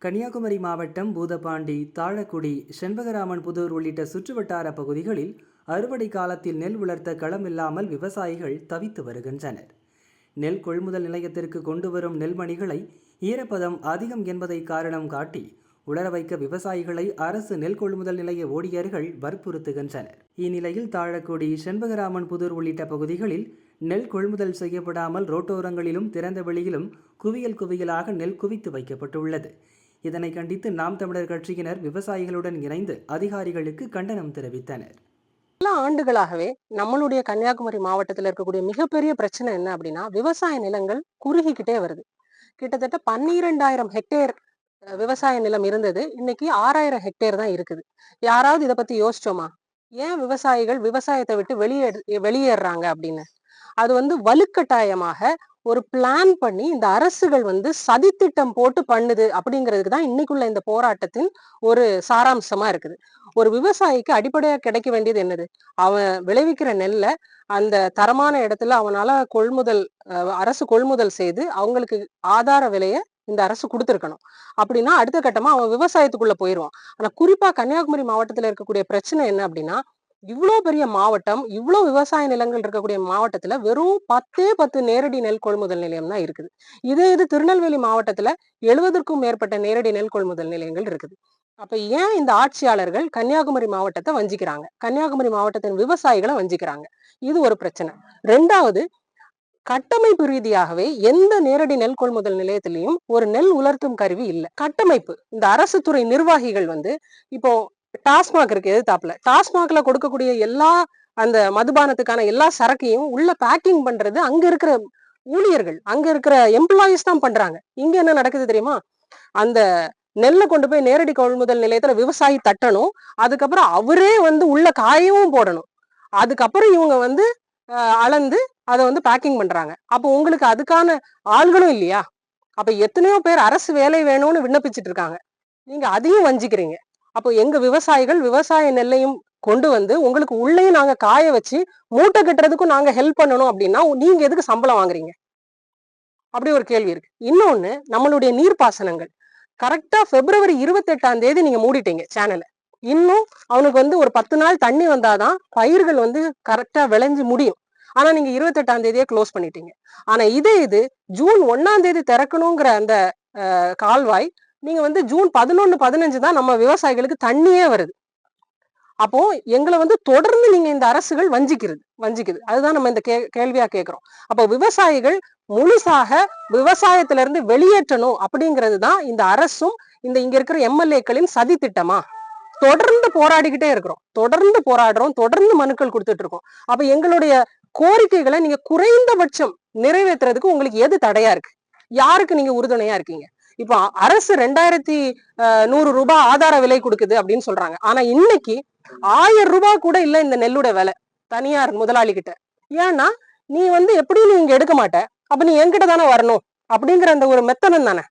கன்னியாகுமரி மாவட்டம் பூதப்பாண்டி, தாழக்குடி, செண்பகராமன் புதூர் உள்ளிட்ட சுற்றுவட்டார பகுதிகளில் அறுவடை காலத்தில் நெல் உலர்த்த களமில்லாமல் விவசாயிகள் தவித்து வருகின்றனர். நெல் கொள்முதல் நிலையத்திற்கு கொண்டு வரும் நெல்மணிகளை ஈரப்பதம் அதிகம் என்பதை காரணம் காட்டி உலர வைக்க விவசாயிகளை அரசு நெல் கொள்முதல் நிலைய ஊழியர்கள் வற்புறுத்துகின்றனர். இந்நிலையில் தாழக்குடி, செண்பகராமன் புதூர் உள்ளிட்ட பகுதிகளில் நெல் கொள்முதல் செய்யப்படாமல் ரோட்டோரங்களிலும் திறந்த வெளியிலும் குவியல் குவியலாக நெல் குவித்து வைக்கப்பட்டுள்ளது. இதனை கண்டித்து நாம் தமிழர் கட்சியினர் விவசாயிகளுடன் இணைந்து அதிகாரிகளுக்கு கண்டனம் தெரிவித்தனர். பல ஆண்டுகளாகவே நம்மளுடைய கன்னியாகுமரி மாவட்டத்தில் இருக்கக்கூடிய மிகப்பெரிய பிரச்சனை என்ன அப்படின்னா, விவசாய நிலங்கள் குறுகிக்கிட்டே வருது. கிட்டத்தட்ட 12,000 ஹெக்டேர் விவசாய நிலம் இருந்தது. இன்னைக்கு 6,000 ஹெக்டேர் தான் இருக்குது. யாராவது இதை பத்தி யோசிச்சோமா? ஏன் விவசாயிகள் விவசாயத்தை விட்டு வெளியேறாங்க அப்படின்னு? அது வலுக்கட்டாயமாக ஒரு பிளான் பண்ணி இந்த அரசுகள் சதித்திட்டம் போட்டு பண்ணுது அப்படிங்கிறதுக்கு தான் இன்னைக்குள்ள இந்த போராட்டத்தின் ஒரு சாராம்சமா இருக்குது. ஒரு விவசாயிக்கு அடிப்படையா கிடைக்க வேண்டியது என்னது? அவன் விளைவிக்கிற நெல்லை அந்த தரமான இடத்துல அவனால அரசு கொள்முதல் செய்து அவங்களுக்கு ஆதார விலையை இந்த அரசு கொடுத்துருக்கணும். அப்படின்னா அடுத்த கட்டமா அவன் விவசாயத்துக்குள்ள போயிடுவான். ஆனா குறிப்பா கன்னியாகுமரி மாவட்டத்துல இருக்கக்கூடிய பிரச்சனை என்ன அப்படின்னா, இவ்வளோ பெரிய மாவட்டம், இவ்வளோ விவசாய நிலங்கள் இருக்கக்கூடிய மாவட்டத்துல வெறும் 10 நேரடி நெல் கொள்முதல் நிலையம் தான் இருக்குது. இது திருநெல்வேலி மாவட்டத்துல 70க்கும் மேற்பட்ட நேரடி நெல் கொள்முதல் நிலையங்கள் இருக்குது. அப்ப ஏன் இந்த ஆட்சியாளர்கள் கன்னியாகுமரி மாவட்டத்தை வஞ்சிக்கிறாங்க? கன்னியாகுமரி மாவட்டத்தின் விவசாயிகளை வஞ்சிக்கிறாங்க. இது ஒரு பிரச்சனை. 2வது, கட்டமைப்பு ரீதியாகவே எந்த நேரடி நெல் கொள்முதல் நிலையத்திலையும் ஒரு நெல் உலர்த்தும் கருவி இல்லை. கட்டமைப்பு இந்த அரசு துறை நிர்வாகிகள் இப்போ டாஸ்மாக் இருக்கு எதிர்த்தாப்புல, டாஸ்மாக்ல கொடுக்கக்கூடிய எல்லா அந்த மதுபானத்துக்கான எல்லா சரக்கையும் உள்ள பேக்கிங் பண்றது அங்க இருக்கிற ஊழியர்கள், அங்க இருக்கிற எம்ப்ளாயிஸ் தான் பண்றாங்க. இங்க என்ன நடக்குது தெரியுமா? அந்த நெல்லை கொண்டு போய் நேரடி கொள்முதல் நிலையத்துல விவசாயி தட்டணும். அதுக்கப்புறம் அவரே உள்ள காயவும் போடணும். அதுக்கப்புறம் இவங்க அளந்து அதை பேக்கிங் பண்றாங்க. அப்போ உங்களுக்கு அதுக்கான ஆள்களும் இல்லையா? அப்ப எத்தனையோ பேர் அரசு வேலை வேணும்னு விண்ணப்பிச்சுட்டு இருக்காங்க. நீங்க அதையும் வஞ்சிக்கிறீங்க. அப்போ எங்க விவசாயிகள் விவசாய நெல்லையும் கொண்டு உங்களுக்கு உள்ளேயும் நாங்க காய வச்சு மூட்டை கட்டுறதுக்கும் நாங்க ஹெல்ப் பண்ணணும் அப்படின்னா நீங்க எதுக்கு சம்பளம் வாங்குறீங்க? அப்படி ஒரு கேள்வி இருக்கு. இன்னொன்னு, நம்மளுடைய நீர்ப்பாசனங்கள் கரெக்டா February 28 நீங்க மூடிட்டீங்க சேனலை. இன்னும் அவனுக்கு ஒரு 10 நாள் தண்ணி வந்தாதான் பயிர்கள் கரெக்டா விளைஞ்சு முடியும். ஆனா நீங்க 28 க்ளோஸ் பண்ணிட்டீங்க. ஆனா இது ஜூன் 1 திறக்கணுங்கிற அந்த கால்வாய் நீங்க ஜூன் 11, 15 தான் நம்ம விவசாயிகளுக்கு தண்ணியே வருது. அப்போ எங்களை தொடர்ந்து நீங்க இந்த அரசுகள் வஞ்சிக்குது. அதுதான் நம்ம இந்த கேள்வியா கேட்கிறோம். அப்போ விவசாயிகள் முழுசாக விவசாயத்துல இருந்து வெளியேற்றணும் அப்படிங்கிறது தான் இந்த அரசும் இங்க இருக்கிற எம்எல்ஏக்களின் சதி திட்டமா? தொடர்ந்து போராடிக்கிட்டே இருக்கிறோம், தொடர்ந்து போராடுறோம், தொடர்ந்து மனுக்கள் கொடுத்துட்டு இருக்கோம். அப்ப எங்களுடைய கோரிக்கைகளை நீங்க குறைந்தபட்சம் நிறைவேற்றுறதுக்கு உங்களுக்கு எது தடையா இருக்கு? யாருக்கு நீங்க உறுதுணையா இருக்கீங்க? இப்போ அரசு 2,100 ரூபாய் ஆதார விலை கொடுக்குது அப்படின்னு சொல்றாங்க. ஆனா இன்னைக்கு 1000 ரூபாய் கூட இல்ல இந்த நெல்லுடைய விலை தனியார் முதலாளி கிட்ட. ஏன்னா நீ எப்படியும் நீங்க எடுக்க மாட்ட, அப்ப நீ என்கிட்ட தானே வரணும் அப்படிங்கிற அந்த ஒரு மெத்தனம் தானே.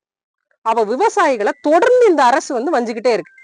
அப்ப விவசாயிகளை தொடர்ந்து இந்த அரசு வஞ்சிக்கிட்டே இருக்கு.